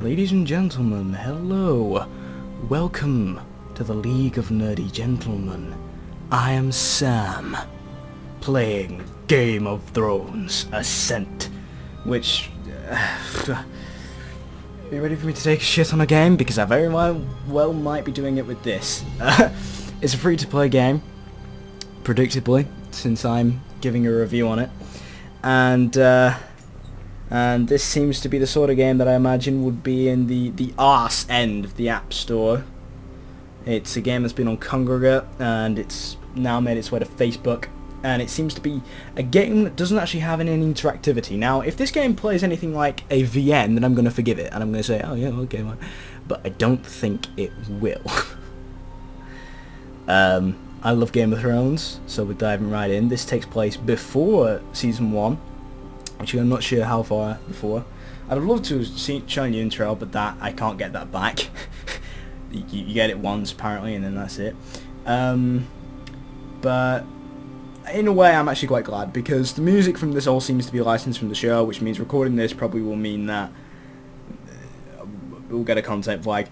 Ladies and gentlemen, hello. Welcome to the League of Nerdy Gentlemen. I am Sam, playing Game of Thrones Ascent, which... are you ready for me to take a shit on a game? Because I very well might be doing it with this. It's a free-to-play game, predictably, since I'm giving a review on it. And this seems to be the sort of game that I imagine would be in the arse end of the App Store. It's a game that's been on Congregate, and it's now made its way to Facebook. And it seems to be a game that doesn't actually have any interactivity. Now, if this game plays anything like a VN, then I'm going to forgive it, and I'm going to say, oh yeah, okay, man. But I don't think it will. I love Game of Thrones, so we're diving right in. This takes place before Season 1. Which I'm not sure how far before. I'd love to have shown you the intro, but that I can't get that back. you get it once apparently, and then that's it. But in a way, I'm actually quite glad, because the music from this all seems to be licensed from the show, which means recording this probably will mean that we'll get a content flag.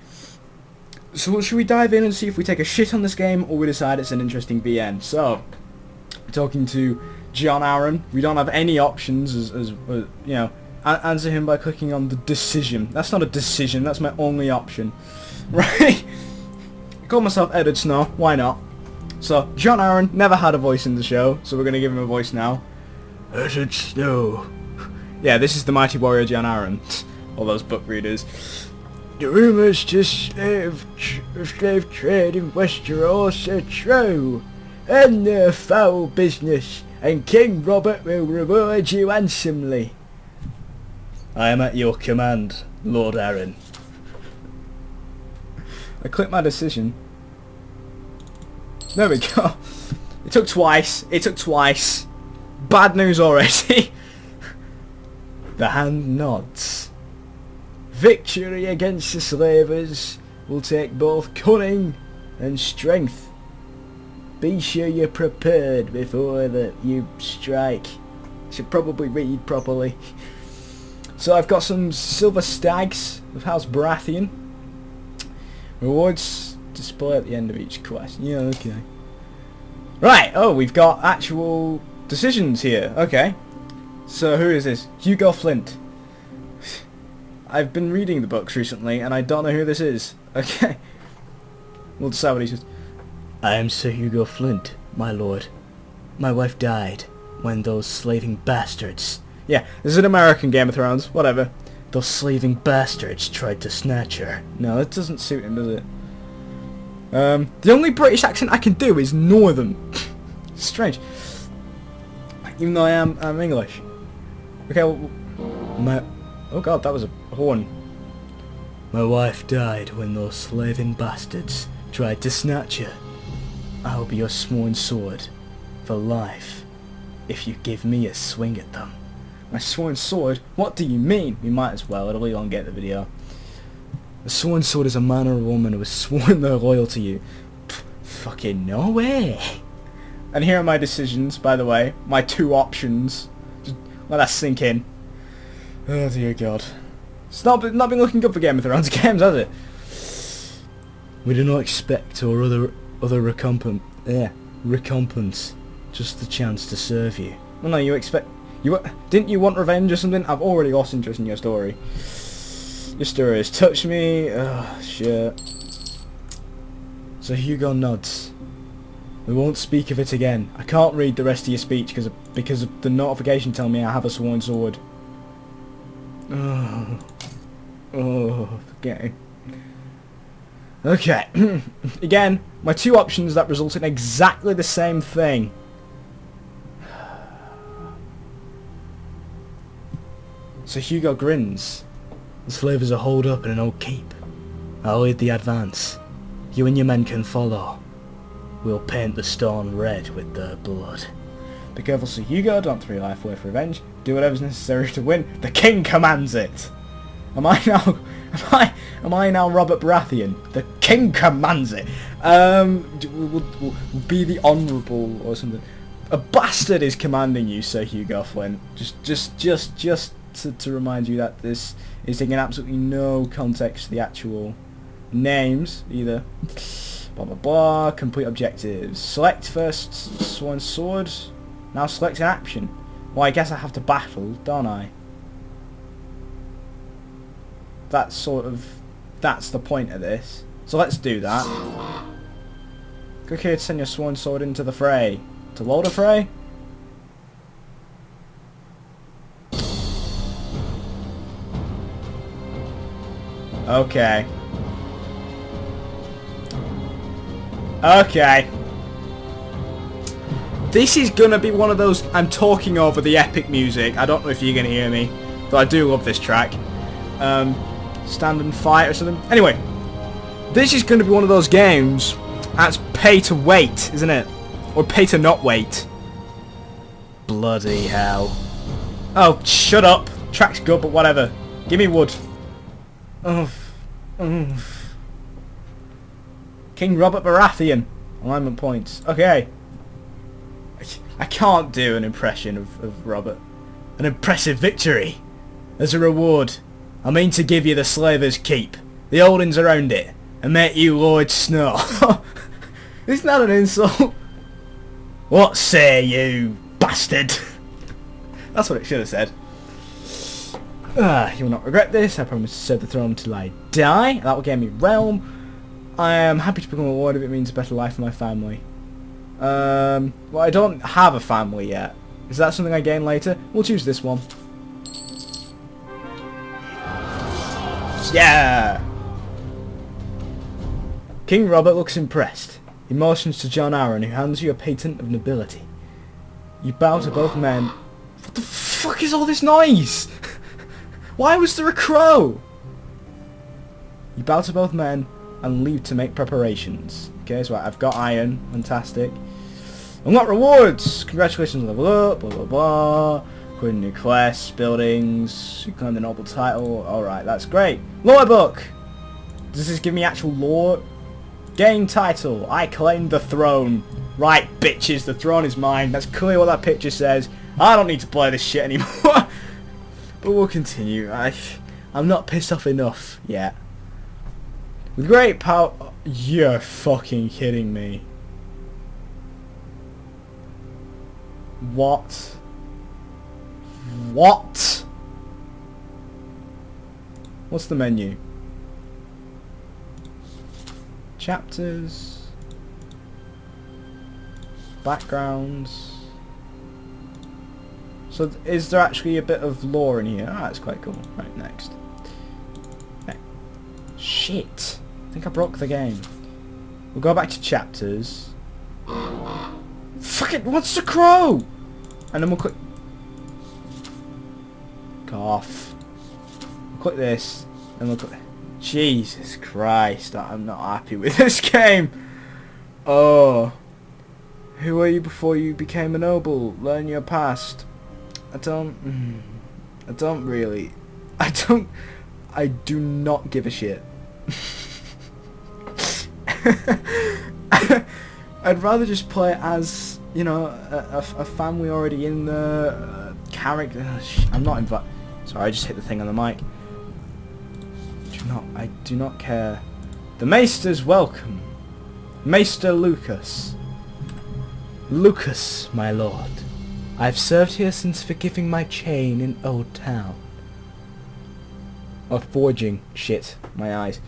So should we dive in and see if we take a shit on this game, or we decide it's an interesting VN? So, we're talking to Jon Arryn. We don't have any options as you know, answer him by clicking on the decision. That's not a decision, that's my only option. Right? I call myself Eddard Snow, why not? So, Jon Arryn never had a voice in the show, so we're going to give him a voice now. Eddard Snow. Yeah, this is the mighty warrior Jon Arryn. All those book readers. The rumours to slave trade in Westeros are true, and they're foul business, and King Robert will reward you handsomely. I am at your command, Lord Arryn. I clicked my decision. There we go. It took twice. It took twice. Bad news already. The hand nods. Victory against the slavers will take both cunning and strength. Be sure you're prepared before you strike. Should probably read properly. So I've got some silver stags of House Baratheon. Rewards display at the end of each quest. Yeah, okay. Right, oh, we've got actual decisions here. Okay. So who is this? Hugo Flint. I've been reading the books recently, and I don't know who this is. Okay. We'll decide what he says. I am Sir Hugo Flint, my lord. My wife died when those slaving bastards... Yeah, this is an American Game of Thrones, whatever. Those slaving bastards tried to snatch her. No, that doesn't suit him, does it? The only British accent I can do is Northern. Strange. Even though I'm English. Okay, well, oh god, that was a horn. My wife died when those slaving bastards tried to snatch her. I'll be your sworn sword for life if you give me a swing at them. My sworn sword? What do you mean? We might as well, it'll elongate the video. A sworn sword is a man or a woman who has sworn their loyalty to you. Pff, fucking no way. And here are my decisions, by the way. My two options. Just let that sink in. Oh dear god. It's not been looking good for Game of Thrones games, has it? We do not expect or other recompense, just the chance to serve you. Well, no, didn't you want revenge or something? I've already lost interest in your story. Your story has touched me. Oh, shit. So Hugo nods. We won't speak of it again. I can't read the rest of your speech because of the notification telling me I have a sworn sword. Oh, okay. Okay. Again, my two options that result in exactly the same thing. So Hugo grins. The slavers are holed up in an old keep. I'll lead the advance. You and your men can follow. We'll paint the stone red with their blood. Be careful, Sir Hugo. Don't throw your life away for revenge. Do whatever's necessary to win. The king commands it. Am I now Robert Baratheon? The king commands it. Will be the honourable or something. A bastard is commanding you, Sir Hugo Flint. Just to remind you that this is taking absolutely no context to the actual names either. Blah blah blah. Complete objectives. Select first sworn sword. Now select an action. Well, I guess I have to battle, don't I? That's the point of this. So let's do that. Click here to send your sworn sword into the fray. To load a fray? Okay. Okay. This is gonna be one of those... I'm talking over the epic music. I don't know if you're gonna hear me, but I do love this track. Stand and fight or something. Anyway, this is gonna be one of those games that's pay to wait, isn't it? Or pay to not wait. Bloody hell. Oh, shut up. Track's good, but whatever. Give me wood. Oof. Oof. King Robert Baratheon. Alignment points. Okay. I can't do an impression of Robert. An impressive victory. As a reward, I mean to give you the Slaver's Keep, the holdings around it, and make you Lord Snow. Isn't that an insult? What say you, bastard? That's what it should have said. You will not regret this. I promise to serve the throne until I die. That will gain me realm. I am happy to become a lord if it means a better life for my family. Well, I don't have a family yet. Is that something I gain later? We'll choose this one. Yeah! King Robert looks impressed. He motions to Jon Arryn, who hands you a patent of nobility. You bow to both men. What the fuck is all this noise? Why was there a crow? You bow to both men and leave to make preparations. Okay, so I've got iron. Fantastic. Unlock rewards! Congratulations, level up, blah blah blah. Quitting new quests, buildings, you claim the noble title. Alright, that's great. Lore book! Does this give me actual lore? Game title, I claim the throne. Right, bitches, the throne is mine. That's clearly what that picture says. I don't need to play this shit anymore. But we'll continue. I'm not pissed off enough yet. With great power... You're fucking kidding me. What? What? What's the menu? Chapters. Backgrounds. So is there actually a bit of lore in here? Ah, that's quite cool. Right, next. Okay. Shit. I think I broke the game. We'll go back to chapters. Fuck it, what's the crow? And then we'll click... Cough. We'll click this. And we'll click... Jesus Christ, I'm not happy with this game. Oh. Who were you before you became a noble? Learn your past. I do not give a shit. I'd rather just play as, you know, a family already in the character. I'm not invited. Sorry, I just hit the thing on the mic. I do not care. The Maester's welcome. Maester Lucas. Lucas, my lord. I've served here since forgiving my chain in Old Town. Or forging. Shit. My eyes.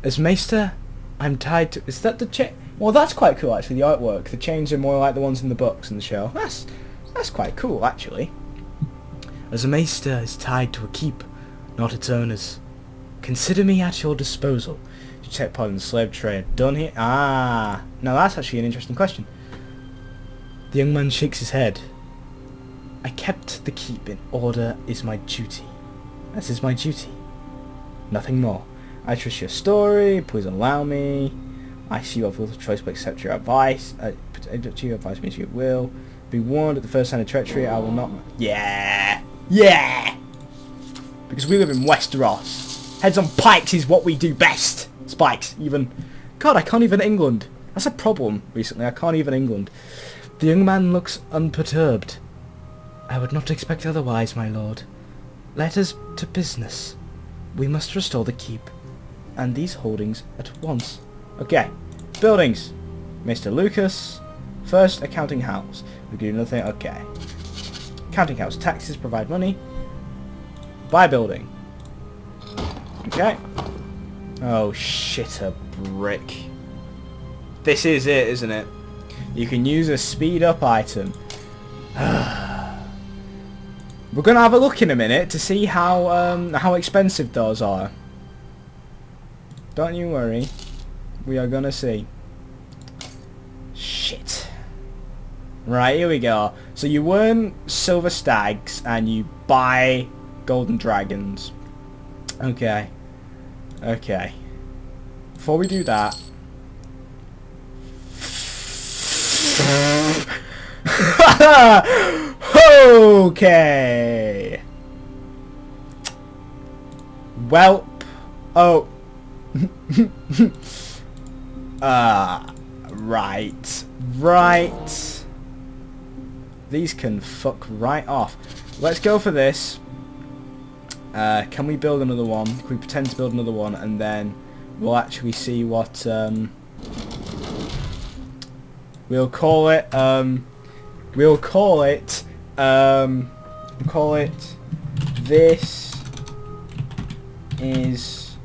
As Maester, I'm tied to... Is that the chain? Well, that's quite cool, actually, the artwork. The chains are more like the ones in the books in the show. That's quite cool, actually. As a Maester is tied to a keep, not its owners. Consider me at your disposal. You take part in the slave trade. Done here? Ah. Now that's actually an interesting question. The young man shakes his head. I kept the keep in order is my duty. That is my duty. Nothing more. I trust your story. Please allow me. I see you have little choice but accept your advice. You advise me as you will. Be warned at the first sign of treachery, I will not... Yeah! Yeah! Because we live in Westeros. Heads on pikes is what we do best. Spikes, even. God, I can't even England. That's a problem recently. I can't even England. The young man looks unperturbed. I would not expect otherwise, my lord. Let us to business. We must restore the keep and these holdings at once. Okay. Buildings. Mr. Lucas. First, a counting house. We can do nothing. Okay. Counting house. Taxes provide money. Buy building. Okay. Oh, shit, a brick. This is it, isn't it? You can use a speed up item. We're going to have a look in a minute to see how expensive those are. Don't you worry. We are going to see. Shit. Right, here we go. So you earn silver stags and you buy golden dragons. Okay. Okay. Before we do that... Okay. Welp. Oh. Right. Right. These can fuck right off. Let's go for this. Can we build another one? Can we pretend to build another one and then we'll actually see what we'll call it this is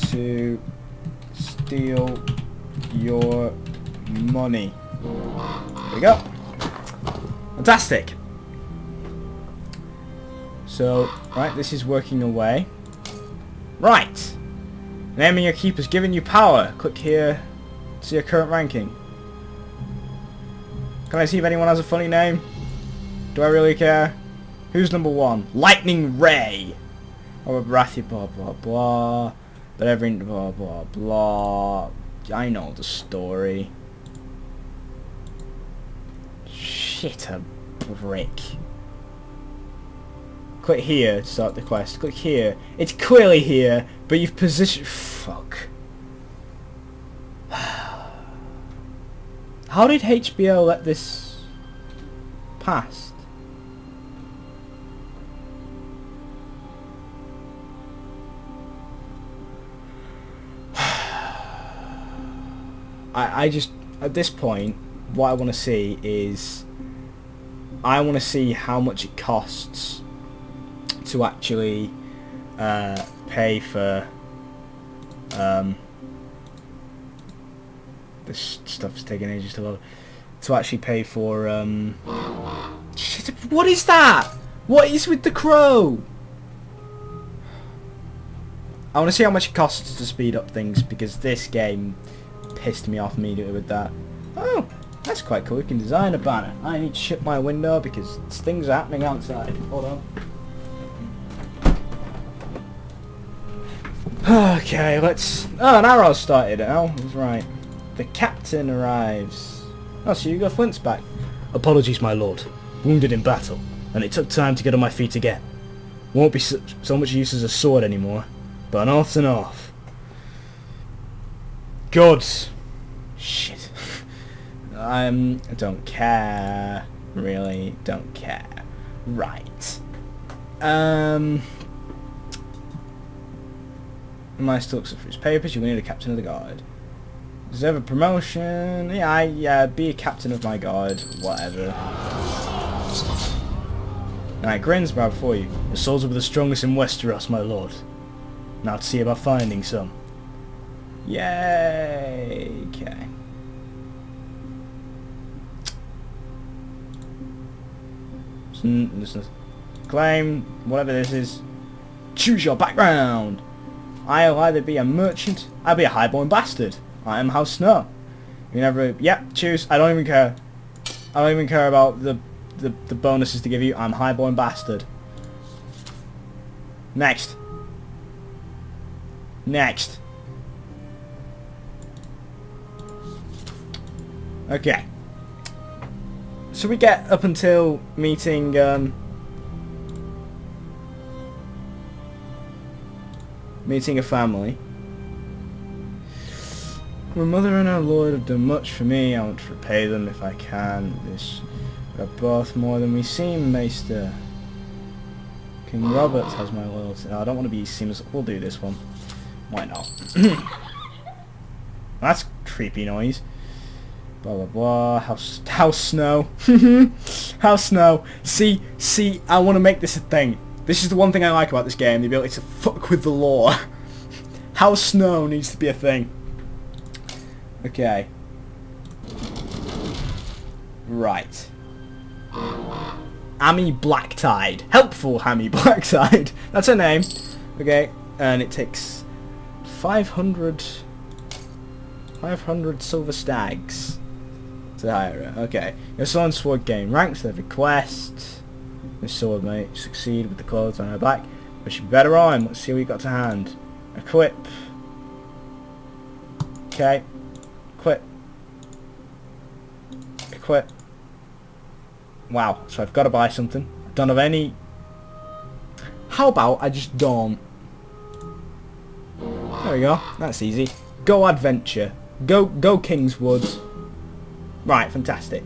to steal your money. There we go. Fantastic. So, right, this is working away. Right. Naming your keep has given you power. Click here to see your current ranking. Can I see if anyone has a funny name? Do I really care? Who's number 1? Lightning Ray. Or Baratheon, blah blah blah. But every blah blah blah. I know the story. Shit, a brick. Click here to start the quest. Click here. It's clearly here, but you've positioned... Fuck. How did HBO let this past? I just... At this point, what I want to see is... I want to see how much it costs to actually pay for this stuff's taking ages to load. To actually pay for shit, what is that? What is with the crow? I want to see how much it costs to speed up things because this game pissed me off immediately with that. Oh, that's quite cool. We can design a banner. I need to shut my window because things are happening outside. Hold on. Okay, let's... Oh, an arrow started. Oh, that's right. The captain arrives. Oh, so Hugo Flint's back. Apologies, my lord. Wounded in battle, and it took time to get on my feet again. Won't be so much use as a sword anymore, but an oath's an oath. Gods. Shit. I don't care. Really, don't care. Right. Am I still looking for his papers? You will need a captain of the guard. Deserve a promotion. Yeah, be a captain of my guard. Whatever. Alright, Grinsborough before you. The swords will be the strongest in Westeros, my lord. Now to see about finding some. Yay! Okay. Claim, whatever this is. Choose your background! I'll either be a merchant, I'll be a highborn bastard. I am House Snow. You never... Yep, choose. I don't even care. I don't even care about the bonuses to give you. I'm highborn bastard. Next. Next. Okay. So we get up until meeting... meeting a family. My mother and our lord have done much for me. I want to repay them if I can. This are both more than we seem, Maester. King Robert has my loyalty. No, I don't want to be seamless. We'll do this one. Why not? That's creepy noise. Blah blah blah. House Snow. House Snow. See, I want to make this a thing. This is the one thing I like about this game, the ability to fuck with the lore. House Snow needs to be a thing. Okay. Right. Hammy Blacktide. Helpful Hammy Blacktide. That's her name. Okay. And it takes 500 silver stags to hire her. Okay. Your sword and sword gain ranks with every quest. This sword may succeed with the clothes on her back, but she'll be better on. Let's see what you got to hand. Equip. Okay. Equip. Equip. Wow, so I've got to buy something. I don't have any... How about I just don't? There we go. That's easy. Go adventure. Go Kingswood. Right, fantastic.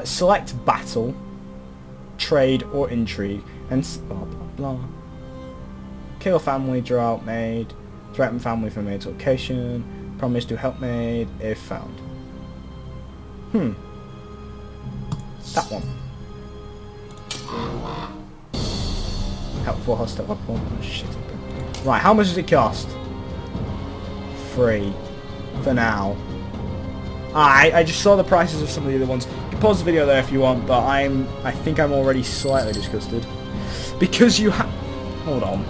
Select battle, trade or intrigue, and blah blah blah. Kill family, draw out maid, threaten family from maid's location, promise to help maid if found. That one. Helpful hostile weapon. Oh, shit. Right, how much does it cost? Free. For now. I just saw the prices of some of the other ones. You can pause the video there if you want, but I think I'm already slightly disgusted. Because you have... Hold on.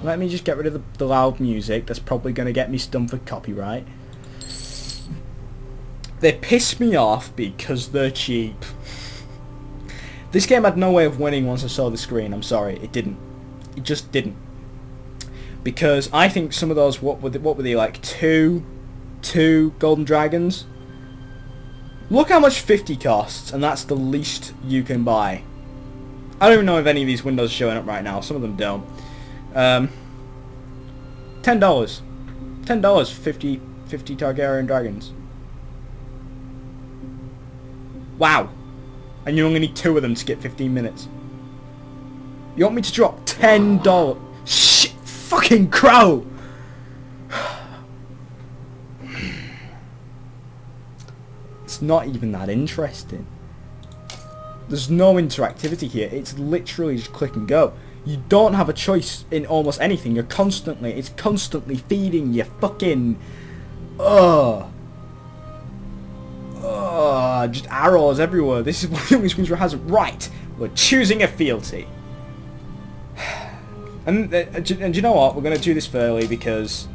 Let me just get rid of the loud music. That's probably going to get me stumped for copyright. They piss me off because they're cheap. This game had no way of winning once I saw the screen. I'm sorry, it didn't. It just didn't. Because I think some of those, what were they like, two golden dragons? Look how much 50 costs, and that's the least you can buy. I don't even know if any of these windows are showing up right now. Some of them don't. $10. $10, 50 Targaryen dragons. Wow. And you only need 2 of them to get 15 minutes. You want me to drop $10? Shit, fucking crow! It's not even that interesting. There's no interactivity here. It's literally just click and go. You don't have a choice in almost anything. It's constantly feeding you fucking... just arrows everywhere. This is one of the only screens where it has it. Right, we're choosing a fealty. And you know what? We're going to do this fairly because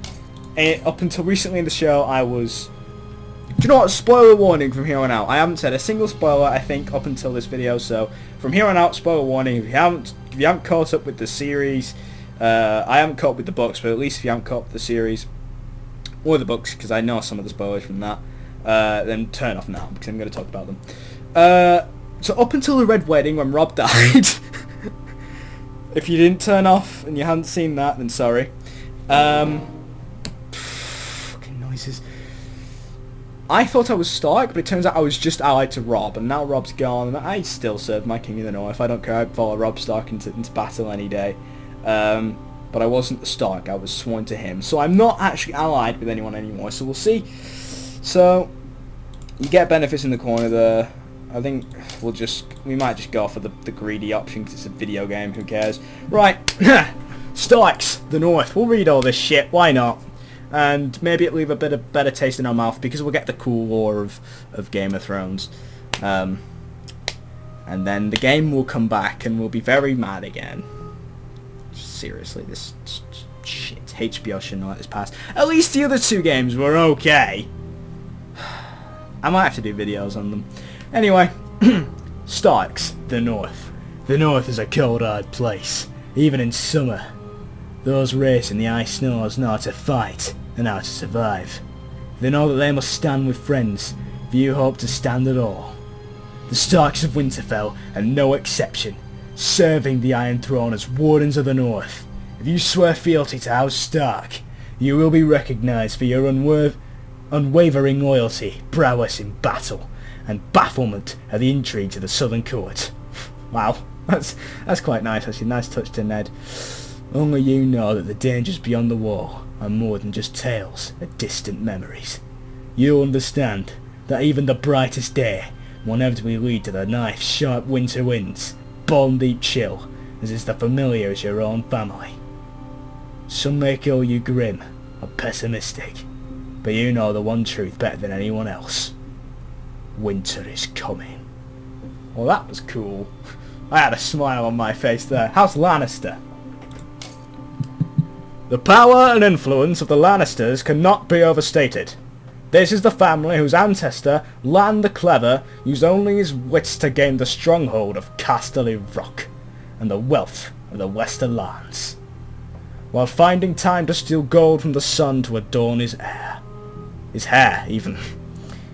up until recently in the show I was... Do you know what? Spoiler warning from here on out. I haven't said a single spoiler, I think, up until this video, so from here on out, spoiler warning. If you haven't caught up with the series, I haven't caught up with the books, but at least if you haven't caught up with the series or the books, because I know some of the spoilers from that, then turn off now because I'm going to talk about them. So up until the Red Wedding when Rob died, if you didn't turn off and you hadn't seen that, then sorry. Fucking noises. I thought I was Stark, but it turns out I was just allied to Rob, and now Rob's gone, and I still serve my King of the North. I don't care, I'd follow Rob Stark into battle any day. But I wasn't the Stark, I was sworn to him. So I'm not actually allied with anyone anymore, so we'll see. So, you get benefits in the corner there. I think we might just go for the greedy option, because it's a video game, who cares. Right, Starks, the North. We'll read all this shit, why not? And maybe it'll leave a bit of better taste in our mouth because we'll get the cool lore of Game of Thrones. And then the game will come back and we'll be very mad again. Seriously, this shit. HBO shouldn't let this pass. At least the other 2 games were okay. I might have to do videos on them. Anyway, Starks, the North. The North is a cold, hard place, even in summer. Those raised in the ice snows know how to fight and how to survive. They know that they must stand with friends if you hope to stand at all. The Starks of Winterfell are no exception, serving the Iron Throne as Wardens of the North. If you swear fealty to House Stark, you will be recognised for your unwavering loyalty, prowess in battle, and bafflement at the intrigues of the Southern Court. Wow, That's quite nice, actually. Nice touch to Ned. Only you know that the dangers beyond the wall are more than just tales of distant memories. You'll understand that even the brightest day will inevitably lead to the knife-sharp winter winds, bone-deep chill, as is the familiar as your own family. Some may call you grim or pessimistic, but you know the one truth better than anyone else. Winter is coming. Well, that was cool. I had a smile on my face there. House Lannister. The power and influence of the Lannisters cannot be overstated. This is the family whose ancestor, Lan the Clever, used only his wits to gain the stronghold of Casterly Rock and the wealth of the Western lands, while finding time to steal gold from the sun to adorn his heir. His hair, even.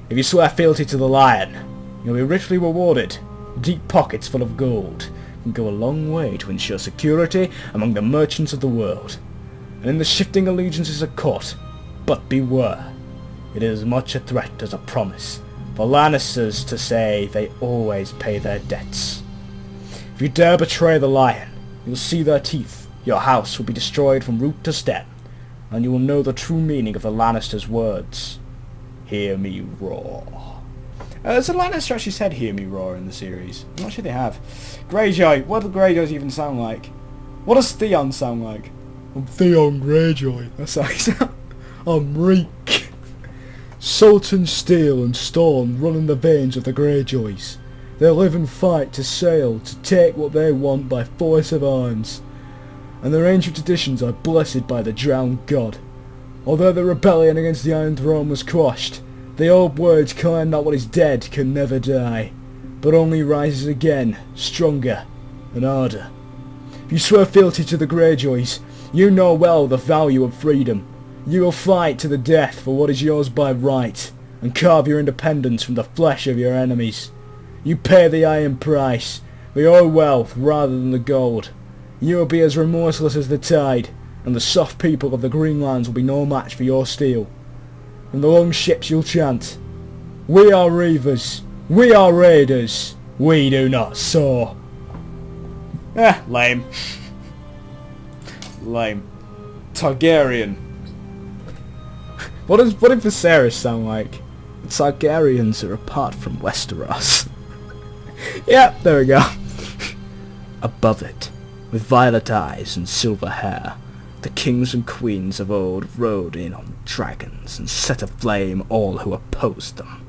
If you swear fealty to the Lion, you'll be richly rewarded. Deep pockets full of gold can go a long way to ensure security among the merchants of the world, and in the shifting allegiances of court. But beware. It is as much a threat as a promise for Lannisters to say they always pay their debts. If you dare betray the Lion, you'll see their teeth. Your house will be destroyed from root to stem, and you will know the true meaning of the Lannisters' words. Hear me roar. Has the Lannister actually said hear me roar in the series? I'm not sure they have. Greyjoy. What do Greyjoys even sound like? What does Theon sound like? I'm Theon Greyjoy. That's how he sounds. I'm Reek. Salt and steel and stone run in the veins of the Greyjoys. They live and fight to sail, to take what they want by force of arms. And their ancient traditions are blessed by the drowned god. Although the rebellion against the Iron Throne was quashed, the old words claim that what is dead can never die, but only rises again, stronger and harder. If you swear fealty to the Greyjoys, you know well the value of freedom. You will fight to the death for what is yours by right, and carve your independence from the flesh of your enemies. You pay the iron price, for your wealth rather than the gold. You will be as remorseless as the tide, and the soft people of the Greenlands will be no match for your steel. From the long ships you'll chant, "We are reavers, we are raiders, we do not soar." Lame. Lame. Targaryen. What did Viserys sound like? The Targaryens are apart from Westeros. Yep, there we go. Above it, with violet eyes and silver hair, the kings and queens of old rode in on dragons and set aflame all who opposed them.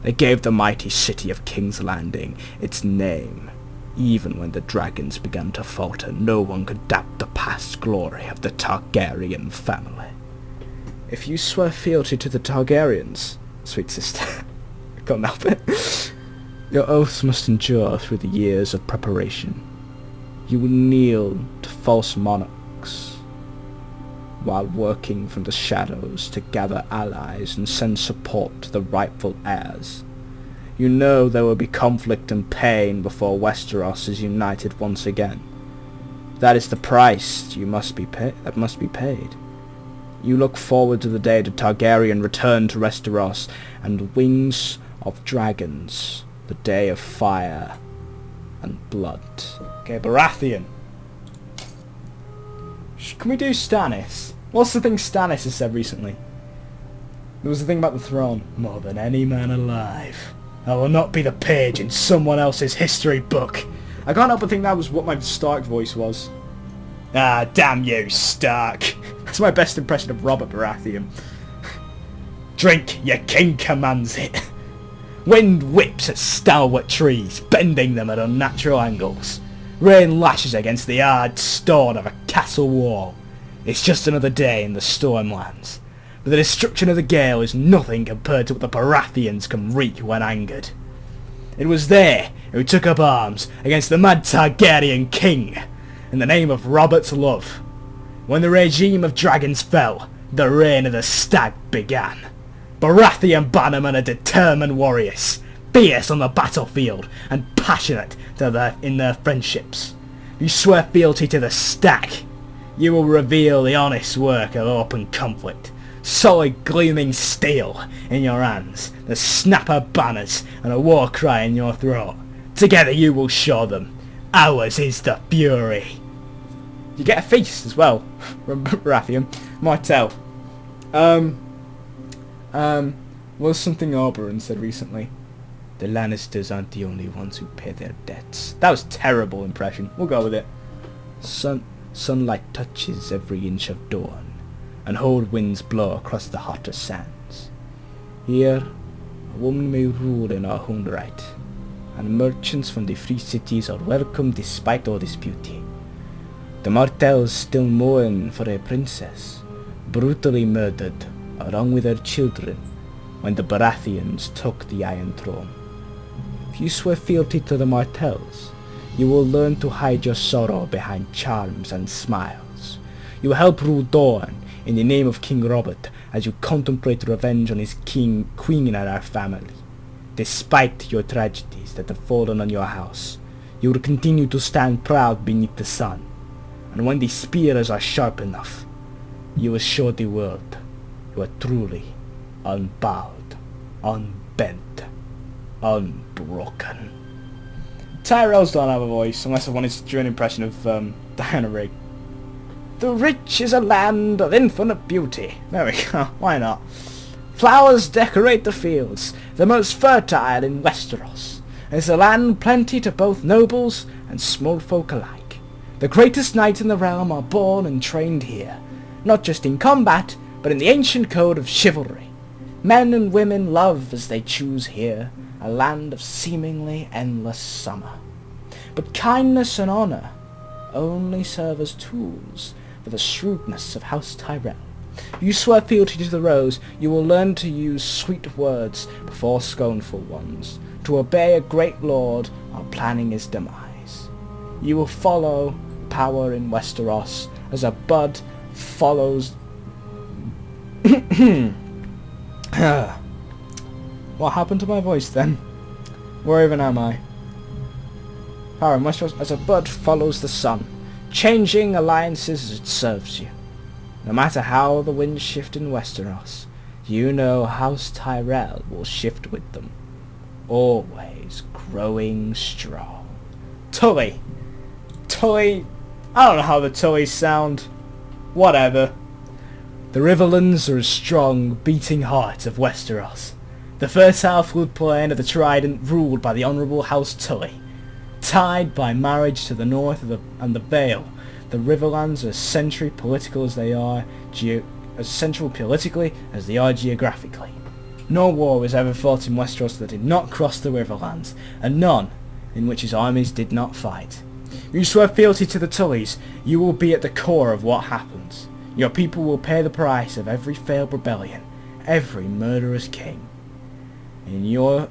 They gave the mighty city of King's Landing its name. Even when the dragons began to falter, no one could doubt the past glory of the Targaryen family. If you swear fealty to the Targaryens, sweet sister, I can't help it, your oaths must endure through the years of preparation. You will kneel to false monarchs, while working from the shadows to gather allies and send support to the rightful heirs. You know there will be conflict and pain before Westeros is united once again. That is the price that must be paid. You look forward to the day the Targaryen return to Westeros and wings of dragons, the day of fire and blood. Okay, Baratheon. Can we do Stannis? What's the thing Stannis has said recently? There was the thing about the throne. More than any man alive, I will not be the page in someone else's history book. I can't help but think that was what my Stark voice was. Ah, damn you, Stark. That's my best impression of Robert Baratheon. Drink, your king commands it. Wind whips at stalwart trees, bending them at unnatural angles. Rain lashes against the hard stone of a castle wall. It's just another day in the Stormlands. But the destruction of the Gale is nothing compared to what the Baratheons can wreak when angered. It was they who took up arms against the mad Targaryen king in the name of Robert's love. When the regime of dragons fell, the reign of the stag began. Baratheon bannermen are determined warriors, fierce on the battlefield and passionate in their friendships. You swear fealty to the stag, you will reveal the honest work of open conflict. Solid gleaming steel in your hands, the snapper banners and a war cry in your throat. Together you will show them. Ours is the fury. You get a feast as well, Baratheon. Might tell. Was something Oberyn said recently. The Lannisters aren't the only ones who pay their debts. That was a terrible impression. We'll go with it. Sunlight touches every inch of dawn, and cold winds blow across the hotter sands. Here, a woman may rule in her own right, and merchants from the free cities are welcome despite all this beauty. The Martells still mourn for a princess, brutally murdered, along with her children, when the Baratheons took the Iron Throne. If you swear fealty to the Martells, you will learn to hide your sorrow behind charms and smiles. You will help rule Dorne in the name of King Robert as you contemplate revenge on his queen and our family. Despite your tragedies that have fallen on your house, you will continue to stand proud beneath the sun. And when the spears are sharp enough, you will show the world you are truly unbowed, unbent, unbroken. Tyrells don't have a voice, unless I wanted to do an impression of Diana Rigg. The rich is a land of infinite beauty. There we go, why not? Flowers decorate the fields, the most fertile in Westeros. It's a land plenty to both nobles and small folk alike. The greatest knights in the realm are born and trained here, not just in combat, but in the ancient code of chivalry. Men and women love as they choose here, a land of seemingly endless summer. But kindness and honour only serve as tools for the shrewdness of House Tyrell. You swear fealty to the Rose, you will learn to use sweet words before scornful ones, to obey a great lord while planning his demise. You will follow power in Westeros as a bud follows... What happened to my voice then? Where even am I? Power in Westeros as a bud follows the sun, changing alliances as it serves you. No matter how the winds shift in Westeros, you know House Tyrell will shift with them, always growing strong. Tully! Tully... I don't know how the Tullys sound. Whatever. The Riverlands are a strong, beating heart of Westeros. The fertile floodplain of the Trident ruled by the Honourable House Tully. Tied by marriage to the north and the Vale, the Riverlands are as central politically as they are geographically. No war was ever fought in Westeros that did not cross the Riverlands, and none in which his armies did not fight. You swear fealty to the Tullys, you will be at the core of what happens. Your people will pay the price of every failed rebellion, every murderous king. In your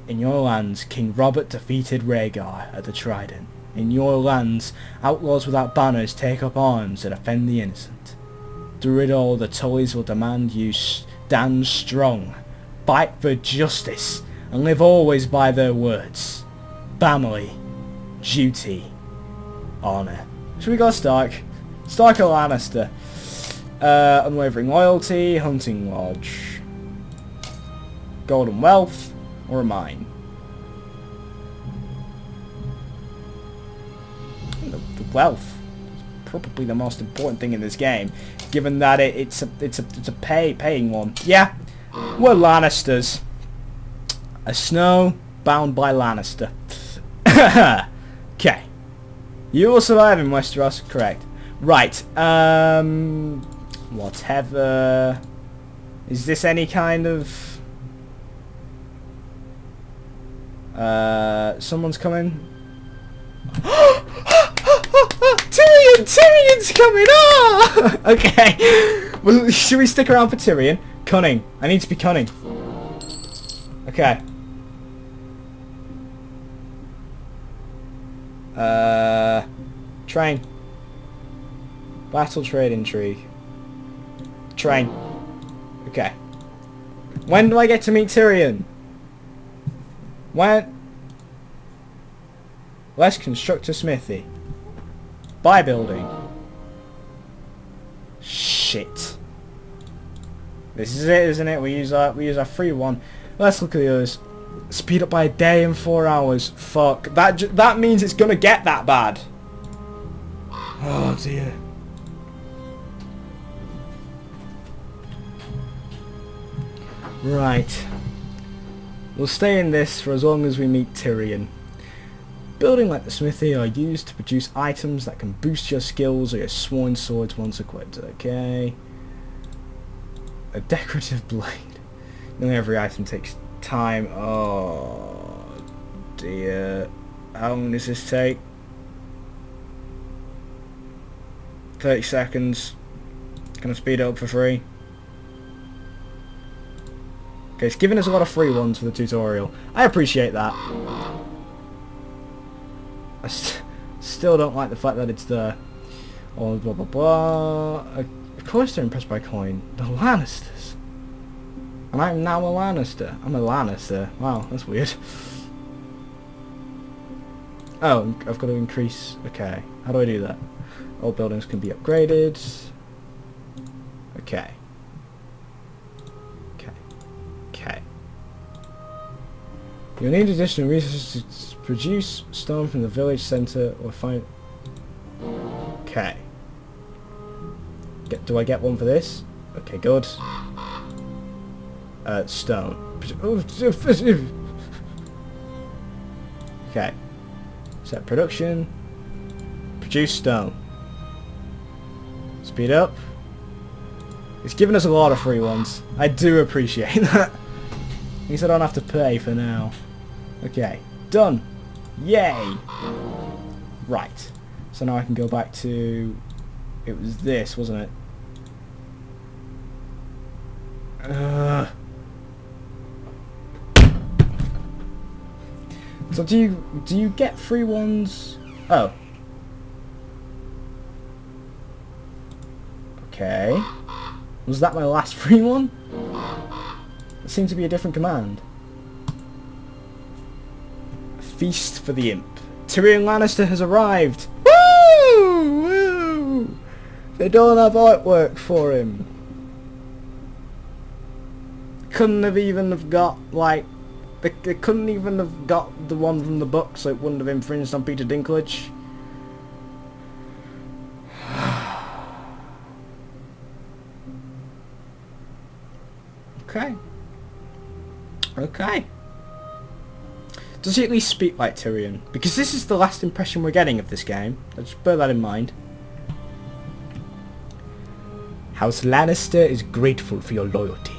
lands, King Robert defeated Rhaegar at the Trident. In your lands, outlaws without banners take up arms to defend the innocent. Through it all, the Tullys will demand you stand strong, fight for justice, and live always by their words. Family, duty, honour. Should we go Stark? Stark or Lannister? Unwavering loyalty, hunting lodge. Golden wealth, or a mine? The wealth is probably the most important thing in this game, given that it's a paying one. Yeah, we're Lannisters. A snow bound by Lannister. Okay. You will survive in Westeros, correct. Right, whatever. Is this any kind of... someone's coming. Tyrion's coming! Oh! Okay. Well, should we stick around for Tyrion? Cunning. I need to be cunning. Okay. Train. Battle, trade, intrigue. Train. Okay. When do I get to meet Tyrion? When? Let's construct a smithy. Buy building. Shit. This is it, isn't it? We use our free one. Let's look at the others. Speed up by a day and 4 hours. Fuck. That means it's gonna get that bad. Oh dear. Right. We'll stay in this for as long as we meet Tyrion. Building like the smithy are used to produce items that can boost your skills or your sworn swords once equipped. Okay. A decorative blade. Nearly every item takes time. Oh dear. How long does this take? 30 seconds. Can I speed it up for free? Okay, it's giving us a lot of free ones for the tutorial. I appreciate that. I still don't like the fact that it's there. Oh, blah blah blah. Of course they're impressed by coin. The Lannisters. And I'm now a Lannister. I'm a Lannister. Wow, that's weird. Oh, I've got to increase... Okay, how do I do that? All buildings can be upgraded. Okay. Okay. You'll need additional resources to produce stone from the village centre or find... Okay. Do I get one for this? Okay, good. Stone. Okay. Set production. Produce stone. Speed up. It's given us a lot of free ones. I do appreciate that. At least I don't have to pay for now. Okay. Done. Yay! Right. So now I can go back to... It was this, wasn't it? So do you get free ones? Oh. Okay. Was that my last free one? It seemed to be a different command. Feast for the Imp. Tyrion Lannister has arrived! Woo! Woo! They don't have artwork for him. Couldn't have even have got, like... They couldn't even have got the one from the book, so it wouldn't have infringed on Peter Dinklage. Okay. Okay. Does he at least speak like Tyrion? Because this is the last impression we're getting of this game. Let's bear that in mind. House Lannister is grateful for your loyalty.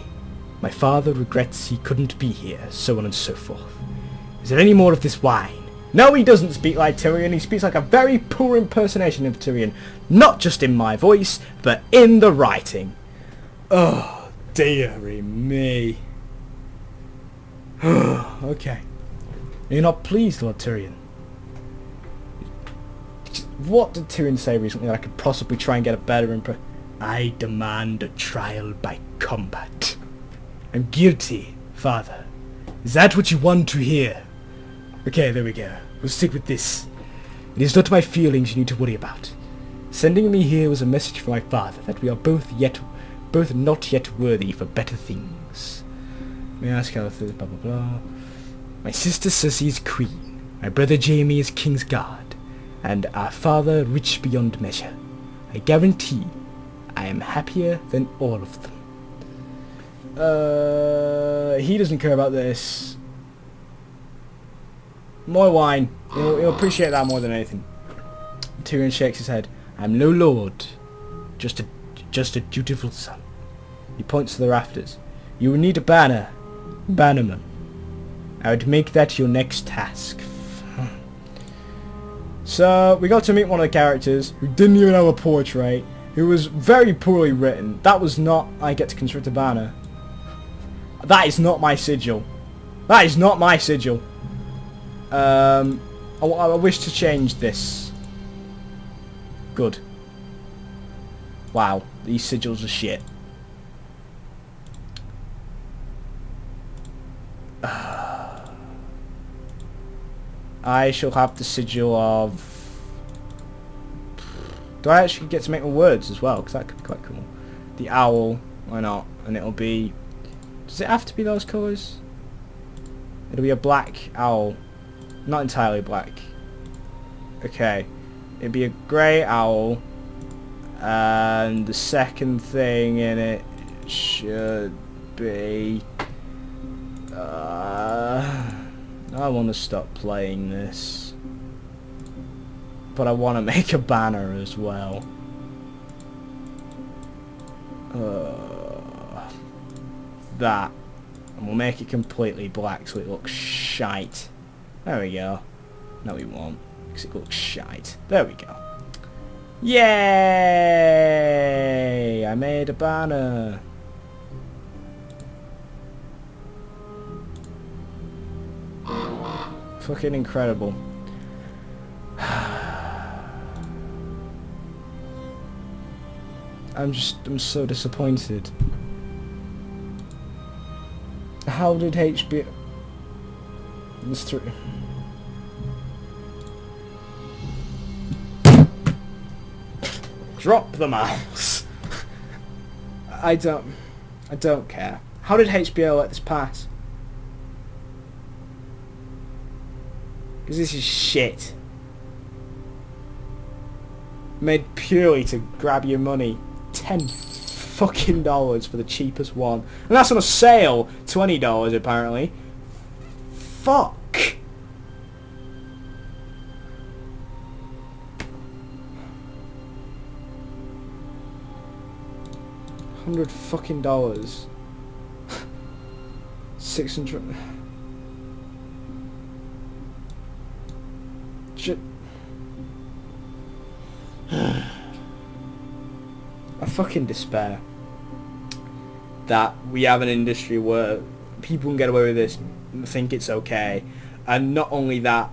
My father regrets he couldn't be here, so on and so forth. Is there any more of this wine? No, he doesn't speak like Tyrion. He speaks like a very poor impersonation of Tyrion. Not just in my voice, but in the writing. Oh, dearie me. Okay. You're not pleased, Lord Tyrion? What did Tyrion say recently that I could possibly try and get a better impression? I demand a trial by combat. I'm guilty, father. Is that what you want to hear? Okay, there we go. We'll stick with this. It is not my feelings you need to worry about. Sending me here was a message from my father that we are both not yet worthy for better things. May I ask how this blah blah blah. My sister Cersei is queen. My brother Jaime is king's guard. And our father rich beyond measure. I guarantee I am happier than all of them. He doesn't care about this. More wine. He'll appreciate that more than anything. Tyrion shakes his head. I'm no lord. Just a dutiful son. He points to the rafters. You will need a banner. Bannerman. I would make that your next task. So, we got to meet one of the characters who didn't even have a portrait, who was very poorly written. That was not, I get to construct a banner. That is not my sigil. That is not my sigil. I wish to change this. Good. Wow, these sigils are shit. I shall have the sigil of... Do I actually get to make my words as well? Because that could be quite cool. The owl, why not? And it'll be... Does it have to be those colours? It'll be a black owl. Not entirely black. Okay. It'd be a grey owl. And the second thing in it should be... I want to stop playing this. But I want to make a banner as well. That. And we'll make it completely black so it looks shite. There we go. No, we won't. Because it looks shite. There we go. Yay! I made a banner. Fucking incredible. I'm so disappointed. How did HBO... Drop the mouse. I don't care. How did HBO let this pass? Because this is shit. Made purely to grab your money. $10 fucking for the cheapest one. And that's on a sale. $20 apparently. Fuck. $100 fucking dollars. 600. Shit. I fucking despair that we have an industry where people can get away with this and think it's okay, and not only that,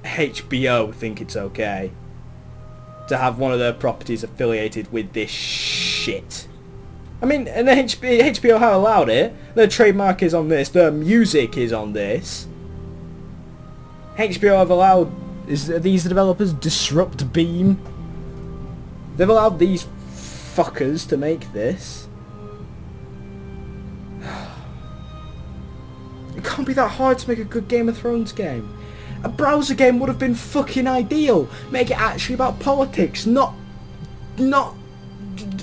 HBO think it's okay to have one of their properties affiliated with this shit. I mean, and HBO have allowed it. Their trademark is on this. Their music is on this. HBO have allowed... Are these the developers? Disrupt Beam? They've allowed these fuckers to make this. It can't be that hard to make a good Game of Thrones game. A browser game would have been fucking ideal. Make it actually about politics, not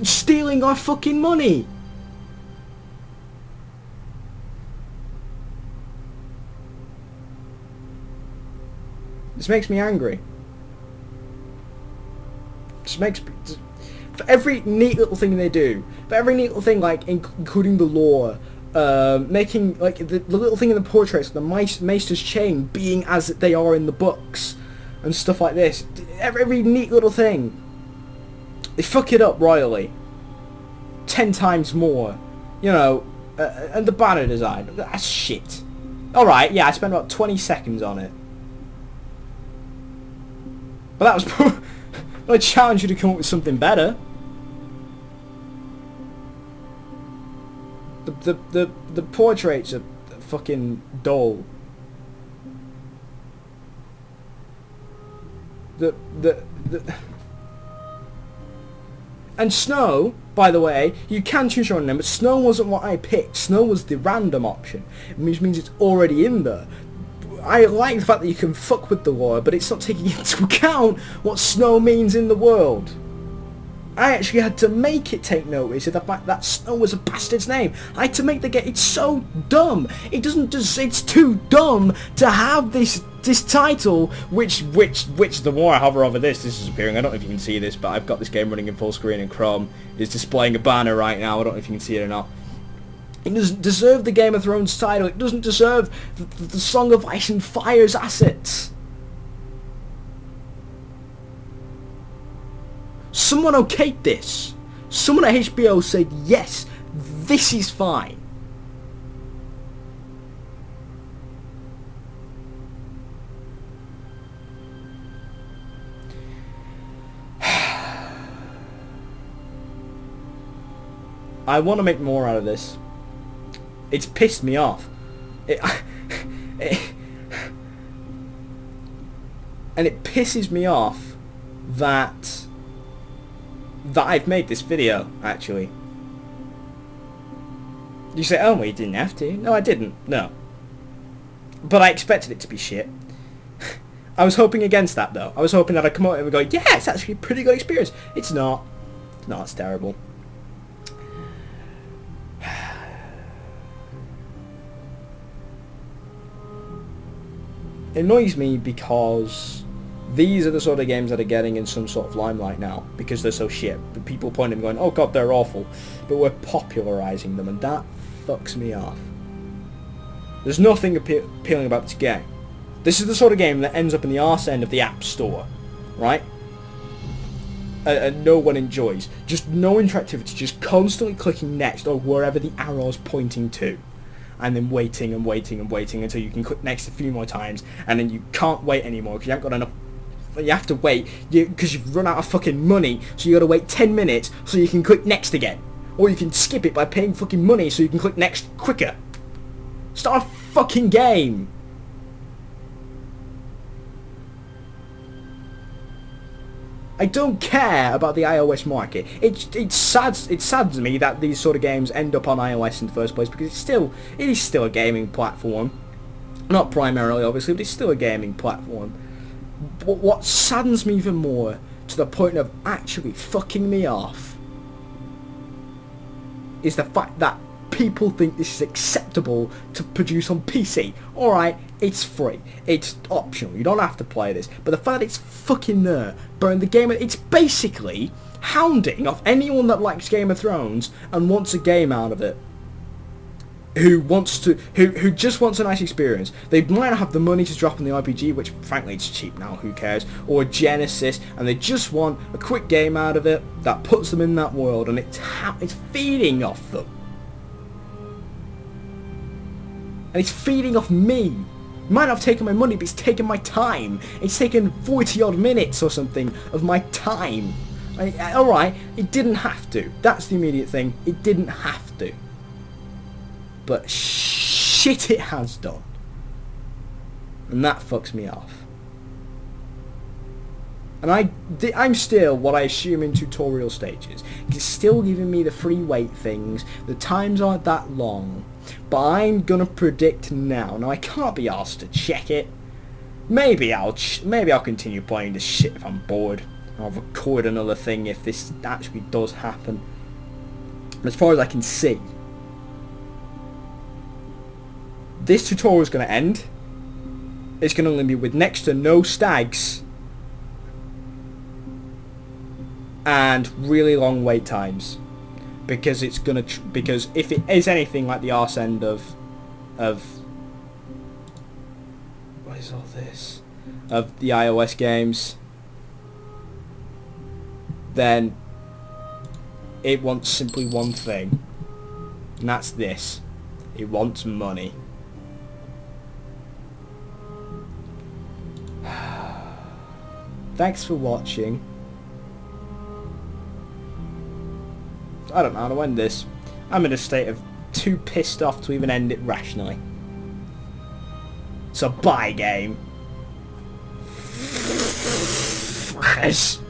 stealing our fucking money. This makes me angry. This makes me... For every neat little thing they do, for every neat little thing, like including the lore, making like the little thing in the portraits, the Maester's chain being as they are in the books, and stuff like this. Every neat little thing, they fuck it up royally. 10 times more, you know. And the banner design, that's shit. All right, yeah, I spent about 20 seconds on it, but that was. I challenge you to come up with something better. The portraits are fucking dull. And Snow, by the way, you can choose your own name, but Snow wasn't what I picked. Snow was the random option, which means it's already in there. I like the fact that you can fuck with the lore, but it's not taking into account what Snow means in the world. I actually had to make it take notice of the fact that Snow was a bastard's name. I had to make the game. It's so dumb. It doesn't just. It's too dumb to have this title. Which the more I hover over this is appearing. I don't know if you can see this, but I've got this game running in full screen, and Chrome is displaying a banner right now. I don't know if you can see it or not. It doesn't deserve the Game of Thrones title. It doesn't deserve the Song of Ice and Fire's assets. Someone okayed this. Someone at HBO said, yes, this is fine. I want to make more out of this. It's pissed me off. And it pisses me off that I've made this video, actually. You say, oh, well, you didn't have to. No, I didn't. No. But I expected it to be shit. I was hoping against that, though. I was hoping that I'd come out and go, yeah, it's actually a pretty good experience. It's not. It's not. It's terrible. It annoys me because these are the sort of games that are getting in some sort of limelight now because they're so shit. The people pointing and going, oh god, they're awful. But we're popularising them, and that fucks me off. There's nothing appealing about this game. This is the sort of game that ends up in the arse end of the App Store, right? And no one enjoys. Just no interactivity, just constantly clicking next or wherever the arrow's pointing to. And then waiting and waiting and waiting until you can click next a few more times, and then you can't wait anymore because you haven't got enough. You have to wait because you've run out of fucking money, so you got to wait 10 minutes so you can click next again, or you can skip it by paying fucking money so you can click next quicker. Start a fucking game. I don't care about the iOS market. It's sad to me that these sort of games end up on iOS in the first place because it is still a gaming platform. Not primarily, obviously, but it's still a gaming platform. But what saddens me even more, to the point of actually fucking me off, is the fact that people think this is acceptable to produce on PC. Alright, it's free. It's optional. You don't have to play this. But the fact that it's fucking there, burn the game, it's basically hounding off anyone that likes Game of Thrones and wants a game out of it. Who just wants a nice experience. They might not have the money to drop on the RPG, which frankly it's cheap now, who cares, or Genesis, and they just want a quick game out of it that puts them in that world, and it's feeding off them. And it's feeding off me. It might not have taken my money, but it's taken my time. It's taken 40 odd minutes or something of my time. Alright, it didn't have to. That's the immediate thing. It didn't have to. But shit, it has done. And that fucks me off. And I'm still what I assume in tutorial stages. It's still giving me the free wait things. The times aren't that long. But I'm gonna predict now. Now I can't be asked to check it. Maybe I'll continue playing this shit if I'm bored. I'll record another thing if this actually does happen. As far as I can see, this tutorial is going to end. It's going to only be with next to no stags and really long wait times, because it's going to because if it is anything like the arse end of what is all this of the iOS games, then it wants simply one thing, and that's this. It wants money. Thanks for watching. I don't know how to end this. I'm in a state of too pissed off to even end it rationally. So bye, game. Yes.